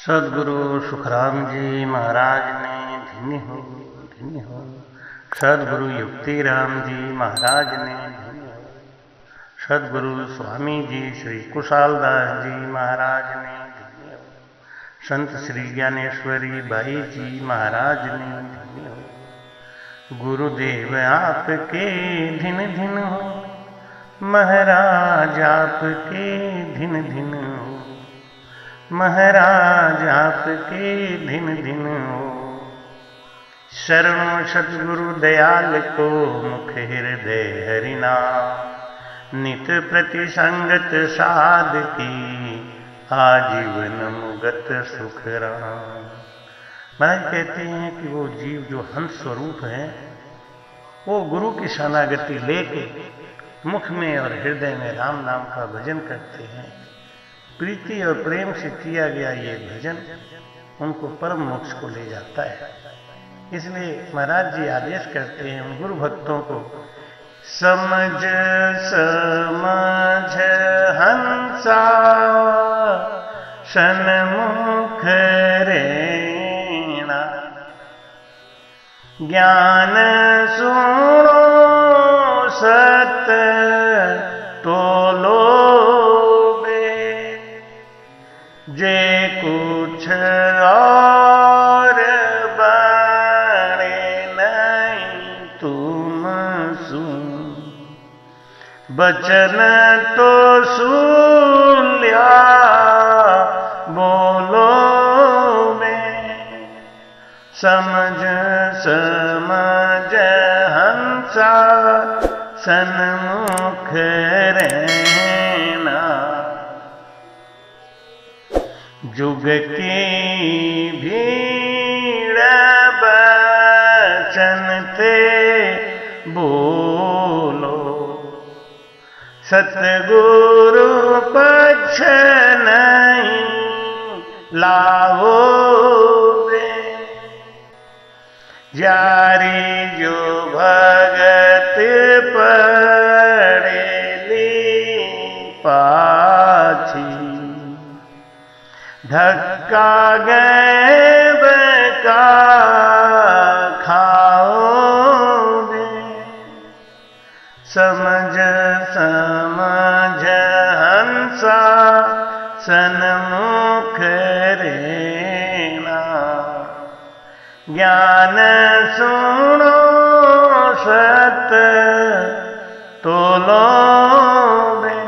सदगुरु सुखराम जी महाराज ने धन्य हो। सदगुरु युक्तिराम जी महाराज ने धन्य हो। सदगुरु स्वामी जी श्री कुशालदास जी महाराज ने धन्य हो। संत श्री ज्ञानेश्वरी बाई जी महाराज ने धन्य हो। गुरुदेव आपके धिन धिन हो, महाराज आपके धिन धिन हो, महाराज आपके धिन धिन हो। शरणों सतगुरु दयाल को मुख हृदय हरिनाम, नित प्रति संगत साध की आजीवन मुगत सुख राम। महाराज कहते हैं कि वो जीव जो हंस स्वरूप है वो गुरु की शरणागति लेके मुख में और हृदय में राम नाम का भजन करते हैं। प्रीति और प्रेम से किया गया ये भजन उनको परम मोक्ष को ले जाता है। इसलिए महाराज जी आदेश करते हैं उन गुरु भक्तों को, समझ समझ हंसा सन्मुख रेणा, ज्ञान सुनो सत तोलो जे कुछ और बने नहीं तुम सुन, बचन तो सुन लिया बोलो में, समझ समझ हंसा सन्मुख रहना। जुग की भीड़ बचन ते बोलो, सतगुरु पक्ष नहीं लाओ बे, जारी जो भगत पड़ेली पाछी, धक्का गैब का खाओगे, समझ समझ हंसा सन्मुख रेणा, ज्ञान सुनो सत तोलो बे,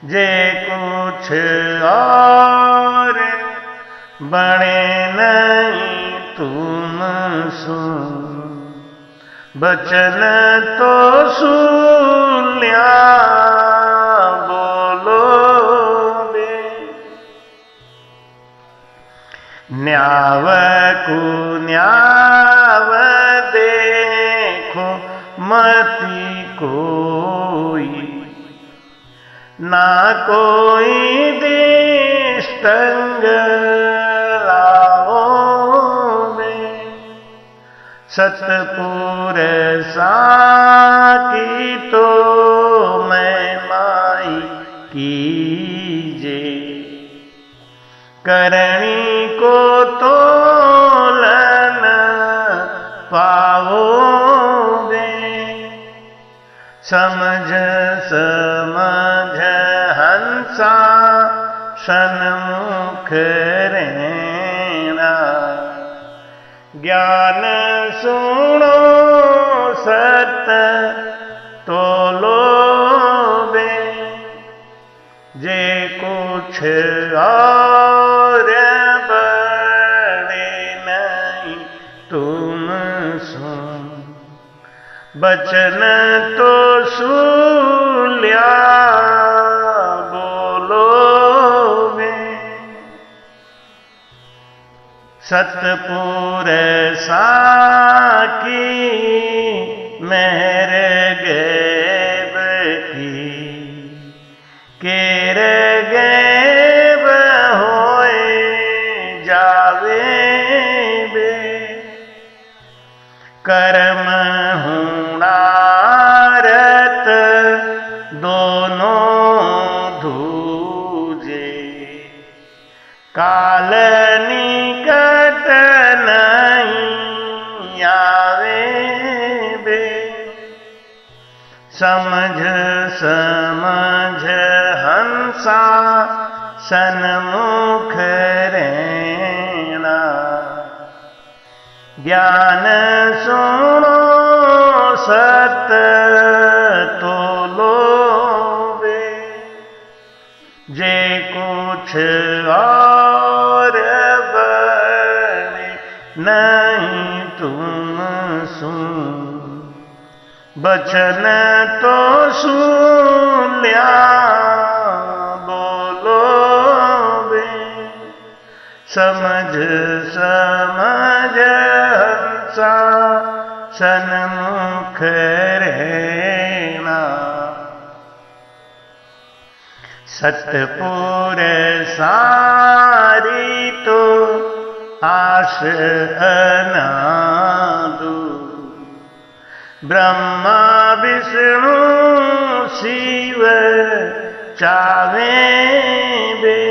जे कुछ और बने नहीं तुम सुन, बचन तो सुन लिया बोलो बे, न्याव को न्याव देखो मति कोई, ना कोई दिष्टंग लाओ में, सतपुर साकी तो मैं माई कीजे, करणी को तोलन पाओगे, समझ समझ हंसा सन्मुख रेणा, ज्ञान सुनो सत तोलो बे, जे कुछ और बड़े नहीं तुम सुन, बचन तो सुन लिया बोलो में, सतपुर साकी मेहर गैब की, केर गैब होए जावे बे, कर्म हुणारत दोनों धूजे, काल निकट नहीं आवे बे, समझ समझ हंसा सन्मुख रहना, ज्ञान सुनो सत तो लोवे, जे कुछ और बड़े नहीं तुम सुन, बचन तो सुन लिया बोलो बे, समझ समझ हंसा सन्मुख रहना, सतपुर सारी तो आस अनादु, ब्रह्मा विष्णु शिव चावे बे,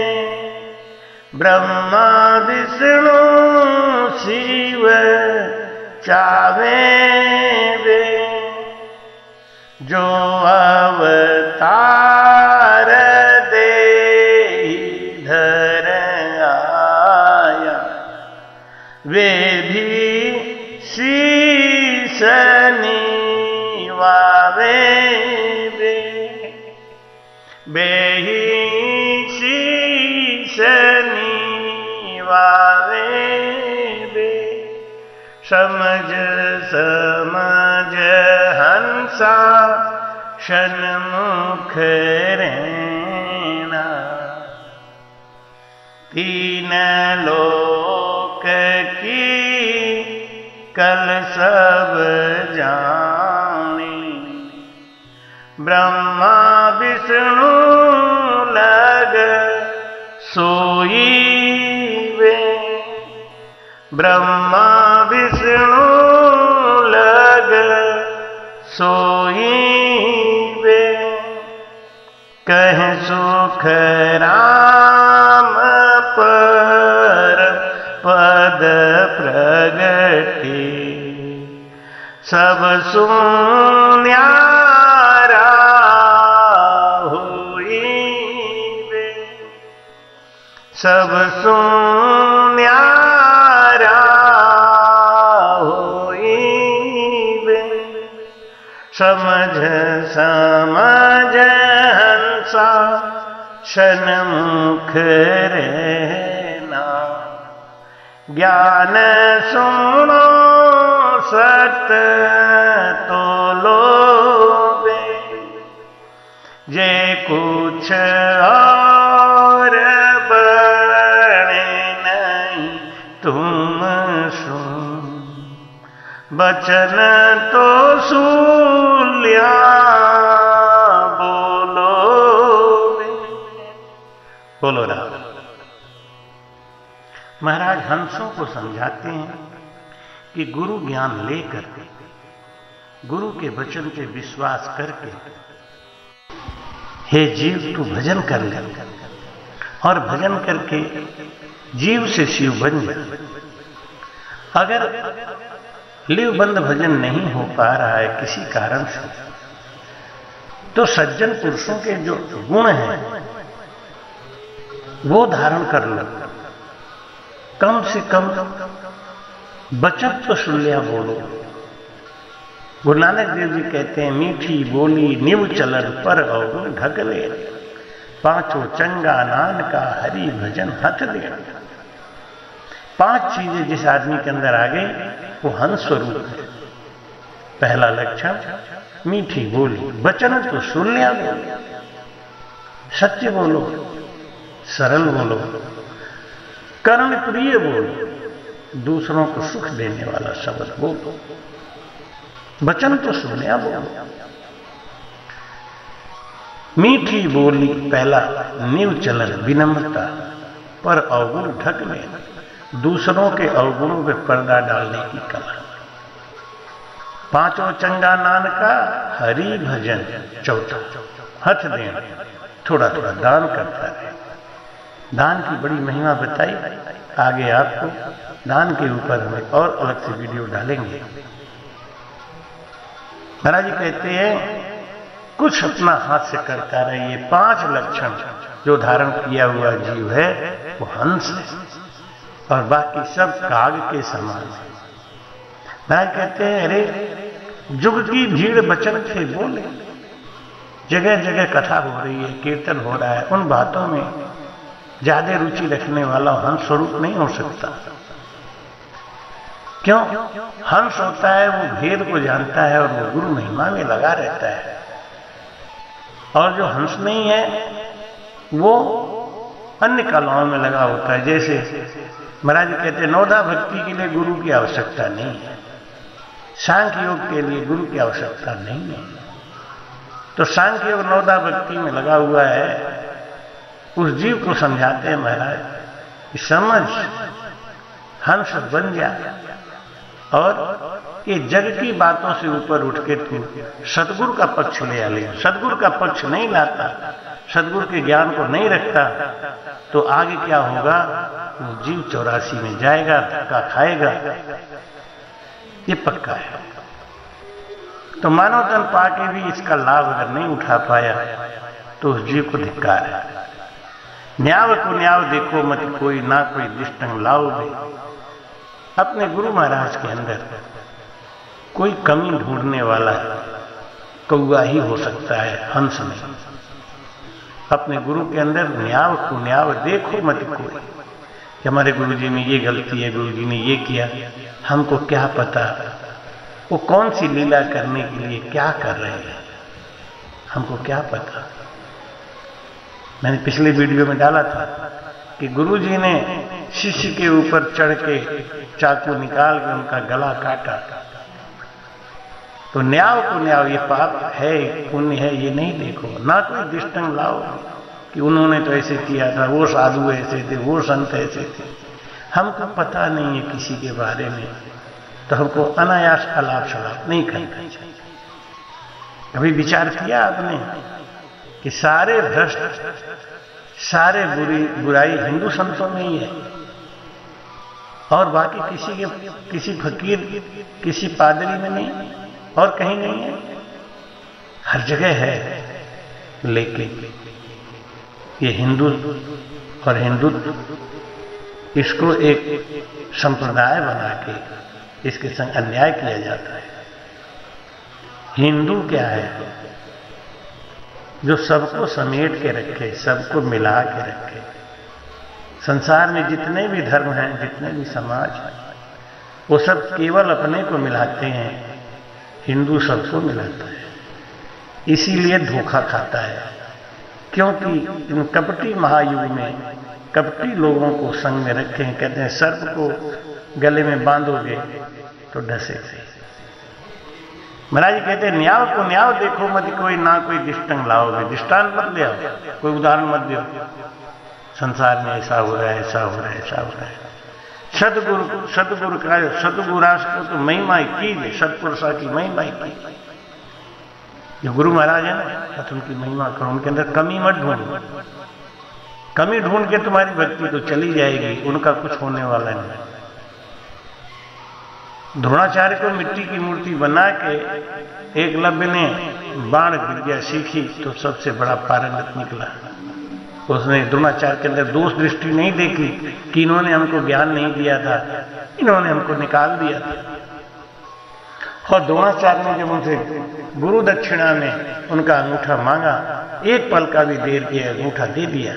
ब्रह्मा विष्णु शिव चावे बे, जो अवतार दे धर आया, वे भी शीश निवावे बे, बेही शीश निवावे बे, समझ समझ हंसा सन्मुख रहना, तीन लोक की कल सब जानी, ब्रह्मा विष्णु लग सोई वे, ब्रह्मा विष्णु लग सोई वे, कह सुख राम पर पद प्रगटे, सब सुन्यारा हुई वे, सब सुन्यारा हुई वे, समझ समझ हंसा सन्मुख रहना, ज्ञान सुनो सत तो लोवे, जे कुछ और बड़े नहीं तुम सुन, बचन तो सुन लिया बोलो बे, बोलो राम। महाराज हंसों को समझाते हैं कि गुरु ज्ञान लेकर के, गुरु के वचन पे विश्वास करके, हे जीव तू भजन कर ले, और भजन करके जीव से शिव बन जा। अगर लिवबंद भजन नहीं हो पा रहा है किसी कारण से, तो सज्जन पुरुषों के जो गुण हैं वो धारण कर लो, कम से कम बचत तो सुन लिया बोलो। गुरु नानक देव जी कहते हैं, मीठी बोली निव चलन पर अवगुण ढकले, पांचों चंगा नान का हरि भजन हथ दे। पांच चीजें जिस आदमी के अंदर आ गई वो हंस स्वरूप है। पहला लक्षण मीठी बोली, वचन तो सुन लिया बोलो, सत्य बोलो, सरल बोलो, कर्म प्रिय बोलो, दूसरों को सुख देने वाला शब्द बोलो, वचन तो सुनिया बोलो। मीठी बोली पहला नीव चलन विनम्रता, पर अवगुण ढक में दूसरों के अवगुणों पे पर्दा डालने की कला। पांचों चंगा नान का हरि भजन, चौथा हथ देना, थोड़ा थोड़ा दान करता रहे, दान की बड़ी महिमा बताई। आगे आपको दान के ऊपर हम और अलग से वीडियो डालेंगे। महाराज जी कहते हैं कुछ अपना हाथ से करता रहे। ये 5 लक्षण जो धारण किया हुआ जीव है वो हंस है और बाकी सब काग के समान है। महाराज कहते हैं अरे जुग की भीड़ बचन से बोले। जगह जगह कथा हो रही है, कीर्तन हो रहा है, उन बातों में ज्यादा रुचि रखने वाला हंस स्वरूप नहीं हो सकता। क्यों? हंस होता है वो भेद को जानता है और वो गुरु महिमा में लगा रहता है। और जो हंस नहीं है वो अन्य कलाओं में लगा होता है। जैसे महाराज जी कहते हैं नौदा भक्ति के लिए गुरु की आवश्यकता नहीं है, सांख्य योग के लिए गुरु की आवश्यकता नहीं है। तो सांख्य योग नौदा भक्ति में लगा हुआ है। उस जीव को समझाते हैं महाराज कि समझ, हंस बन जा और ये जग की बातों से ऊपर उठ के तू सतगुरु का पक्ष ले ले। सतगुरु का पक्ष नहीं लाता, सतगुरु के ज्ञान को नहीं रखता तो आगे क्या होगा? वो जीव 84 में जाएगा, धक्का खाएगा, ये पक्का है। तो मानव तन पाके भी इसका लाभ अगर नहीं उठा पाया तो उस जीव को धिक्कार है। न्याव को न्याव देखो मत कोई, ना कोई दिष्टंग लाओ दे। अपने गुरु महाराज के अंदर कोई कमी ढूंढने वाला कौआ ही हो सकता है, हंस नहीं। अपने गुरु के अंदर न्याव को न्याव देखो मत कोई कि हमारे गुरु जी में ये गलती है, गुरु जी ने ये किया, हमको क्या पता वो कौन सी लीला करने के लिए क्या कर रहे हैं, हमको क्या पता। मैंने पिछले वीडियो में डाला था कि गुरुजी ने शिष्य के ऊपर चढ़ के चाकू निकाल के उनका गला काटा। तो न्याव को न्याव, ये पाप है पुण्य है ये नहीं देखो, ना कोई दृष्टांत लाओ कि उन्होंने तो ऐसे किया था, वो साधु ऐसे थे, वो संत ऐसे थे। हमको पता नहीं है किसी के बारे में, तो हमको अनायास अलाप शलाप नहीं करना चाहिए। कभी विचार किया आपने कि सारे भ्रष्ट, सारे बुराई हिंदू संतों में ही है और बाकी किसी फकीर, किसी पादरी में नहीं और कहीं नहीं है? हर जगह है। लेकिन ये हिंदू और हिंदुत्व, इसको एक संप्रदाय बना के इसके संग अन्याय किया जाता है। हिंदू क्या है? जो सबको समेट के रखे, सबको मिला के रखे। संसार में जितने भी धर्म हैं, जितने भी समाज हैं, वो सब केवल अपने को मिलाते हैं, हिंदू सबको मिलाता है। इसीलिए धोखा खाता है, क्योंकि इन कपटी महायुग में कपटी लोगों को संग में रखे हैं। कहते हैं सर्प को गले में बांधोगे तो डसेगा। महाराज जी कहते हैं न्याव को न्याव देखो मत कोई, ना कोई दृष्टांत लाओगे। दृष्टांत मत ले आओ, कोई उदाहरण मत दो संसार में ऐसा हो रहा है, ऐसा हो रहा है, ऐसा हो रहा है। सतगुरास को तो महिमा की, सतपुरुषा की महिमा की। जो गुरु महाराज है ना, तो उनकी महिमा करो, उनके अंदर कमी मत ढूंढो। कमी ढूंढ के तुम्हारी भक्ति तो चली जाएगी, उनका कुछ होने वाला नहीं। द्रोणाचार्य को मिट्टी की मूर्ति बना के एकलव्य ने बाण विद्या सीखी तो सबसे बड़ा पारंगत निकला। उसने द्रोणाचार्य के अंदर दोष दृष्टि नहीं देखी कि इन्होंने हमको ज्ञान नहीं दिया था, इन्होंने हमको निकाल दिया था। और द्रोणाचार्य ने जब उनसे गुरु दक्षिणा में उनका अंगूठा मांगा, एक पल का भी देर किया, अंगूठा दे दिया।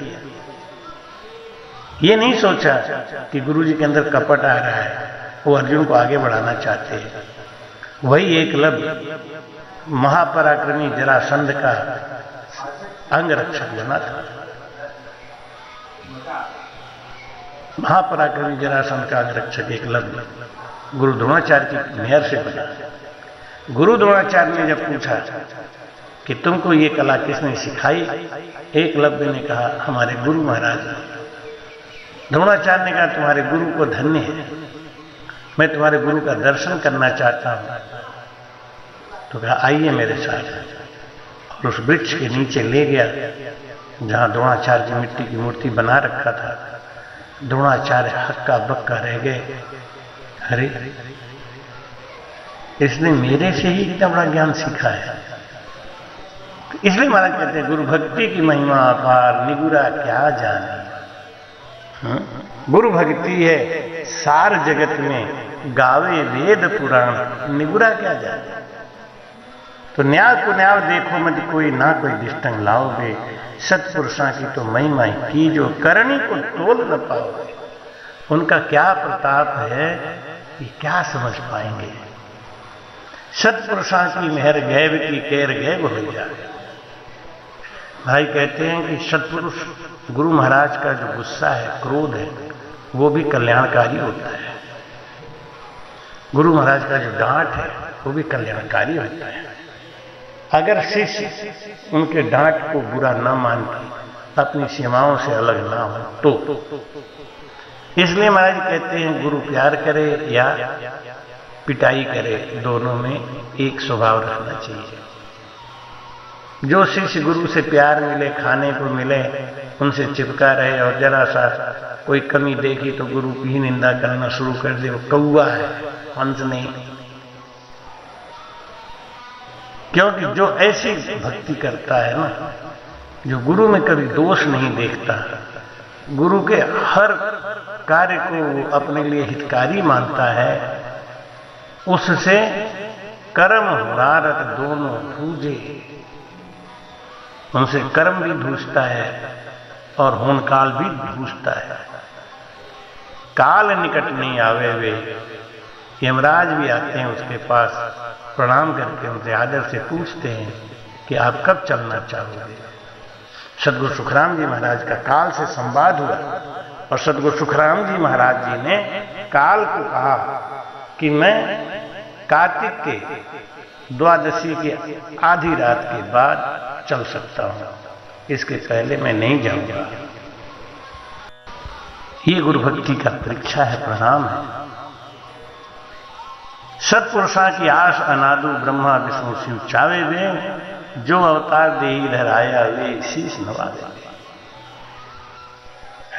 ये नहीं सोचा कि गुरु जी के अंदर कपट आ रहा है, वो अर्जुन को आगे बढ़ाना चाहते हैं। वही एकलव्य महापराक्रमी जरासंध का अंग रक्षक बना था। महापराक्रमी जरासंध का अंग रक्षक एकलव्य गुरु द्रोणाचार्य की मेहर से बना। गुरु द्रोणाचार्य ने जब पूछा कि तुमको ये कला किसने सिखाई, एकलव्य ने कहा हमारे गुरु महाराज ने। द्रोणाचार्य ने कहा तुम्हारे गुरु को धन्य है, मैं तुम्हारे गुरु का दर्शन करना चाहता हूं। तो कहा आइए मेरे साथ, और उस वृक्ष के नीचे ले गया जहाँ द्रोणाचार्य की मिट्टी की मूर्ति बना रखा था, द्रोणाचार्य हक्का बक्का रह गए। अरे इसने मेरे से ही इतना बड़ा ज्ञान सीखा है। तो इसलिए महाराज कहते हैं गुरु भक्ति की महिमा अपार, निगुरा क्या जाने। गुरु भक्ति है सार जगत में, गावे वेद पुराण, निगुरा क्या जाने। तो न्याय को न्याय देखो मत कोई, ना कोई दिष्टंग लाओगे, सत्पुरुषों की तो महिमा की जो करनी को तोल न पाओगे। उनका क्या प्रताप है ये क्या समझ पाएंगे। सत्पुरुषों की मेहर गैब की कैर गैब हो जाए। भाई कहते हैं कि सत्पुरुष गुरु महाराज का जो गुस्सा है, क्रोध है, वो भी कल्याणकारी होता है। गुरु महाराज का जो डांट है वो भी कल्याणकारी होता है। अगर शिष्य उनके डांट को बुरा न मान के अपनी सीमाओं से अलग ना हो तो। इसलिए महाराज कहते हैं गुरु प्यार करे या पिटाई करे, दोनों में एक स्वभाव रखना चाहिए। जो शिष्य गुरु से प्यार मिले, खाने को मिले, उनसे चिपका रहे और जरा सा कोई कमी देखी तो गुरु की ही निंदा करना शुरू कर दे, वो कौवा है, हंस नहीं। क्योंकि जो ऐसी भक्ति करता है ना, जो गुरु में कभी दोष नहीं देखता, गुरु के हर कार्य को अपने लिए हितकारी मानता है, उससे कर्म हुरारत दोनों धूजे। उनसे कर्म भी धूजता है और होनकाल भी धूजता है। काल निकट नहीं आवे वे, यमराज भी आते हैं उसके पास, प्रणाम करके उनसे आदर से पूछते हैं कि आप कब चलना चाहोगे। सदगुरु सुखराम जी महाराज का काल से संवाद हुआ और सदगुरु सुखराम जी महाराज जी ने काल को कहा कि मैं कार्तिक के द्वादशी की आधी रात के बाद चल सकता हूं, इसके पहले मैं नहीं जाऊंगा। ये गुरु भक्ति का परीक्षा है, प्रणाम है। सत्पुरुषा की आस अनादु ब्रह्मा विष्णु शिव चावे वे, जो अवतार दे इधर आया वे शीश नवावे।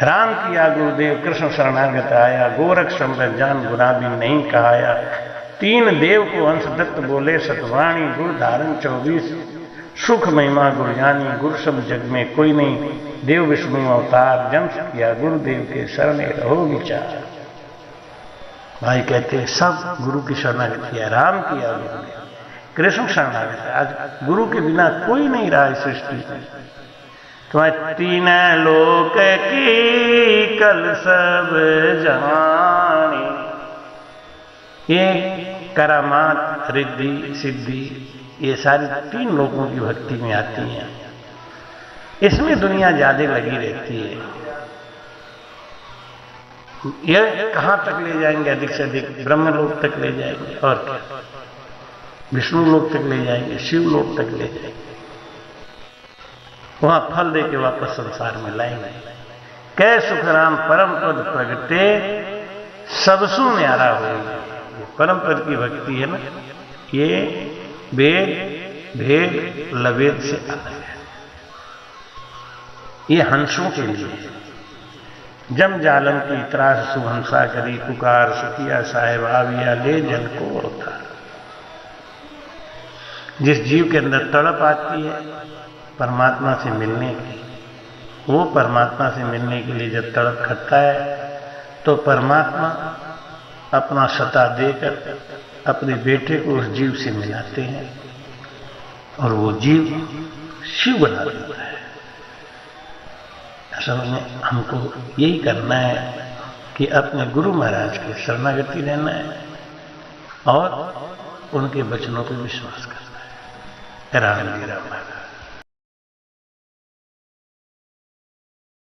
राम किया गुरुदेव कृष्ण शरणागत आया, गोरख संबत जान गुराबी नहीं कहाया। तीन देव को अंश दत्त बोले सतवाणी, गुरु धारण 24 सुख महिमा गुरजानी। गुरु सब जग में कोई नहीं, देव विष्णु अवतार जन्म किया, गुरुदेव के शरणे रहो विचार। भाई कहते हैं सब गुरु की शरणागत किया, राम किया गुरुदेव, कृष्ण शरणागत है। आज गुरु के बिना कोई नहीं रहा इस सृष्टि में। तुम्हारे तीन लोक की कल सब जानी, ये करामात रिद्धि सिद्धि ये सारी तीन लोगों की भक्ति में आती हैं। इसमें दुनिया ज्यादा लगी रहती है। ये कहां तक ले जाएंगे, अधिक से अधिक ब्रह्मलोक तक ले जाएंगे और क्या, विष्णु लोक तक ले जाएंगे, शिव लोक तक ले जाएंगे, वहां फल दे के वापस संसार में लाएंगे। कै सुखराम परम पद प्रगटे, सबसु न्यारा होगी। परम पद की भक्ति है ना, ये वेद भेद लवेद से अलग है। ये हंसों के लिए है। जम जालम की त्रास सुहंसा करी, पुकार सुखिया साहेब आविया ले जल को उतार। जिस जीव के अंदर तड़प आती है परमात्मा से मिलने की, वो परमात्मा से मिलने के लिए जब तड़प करता है तो परमात्मा अपना सता देकर अपने बेटे को उस जीव से मिलाते हैं और वो जीव शिव बना देता है। असल में हमको यही करना है कि अपने गुरु महाराज की शरणागति रहना है और उनके वचनों पर विश्वास करना है। राम जी राम।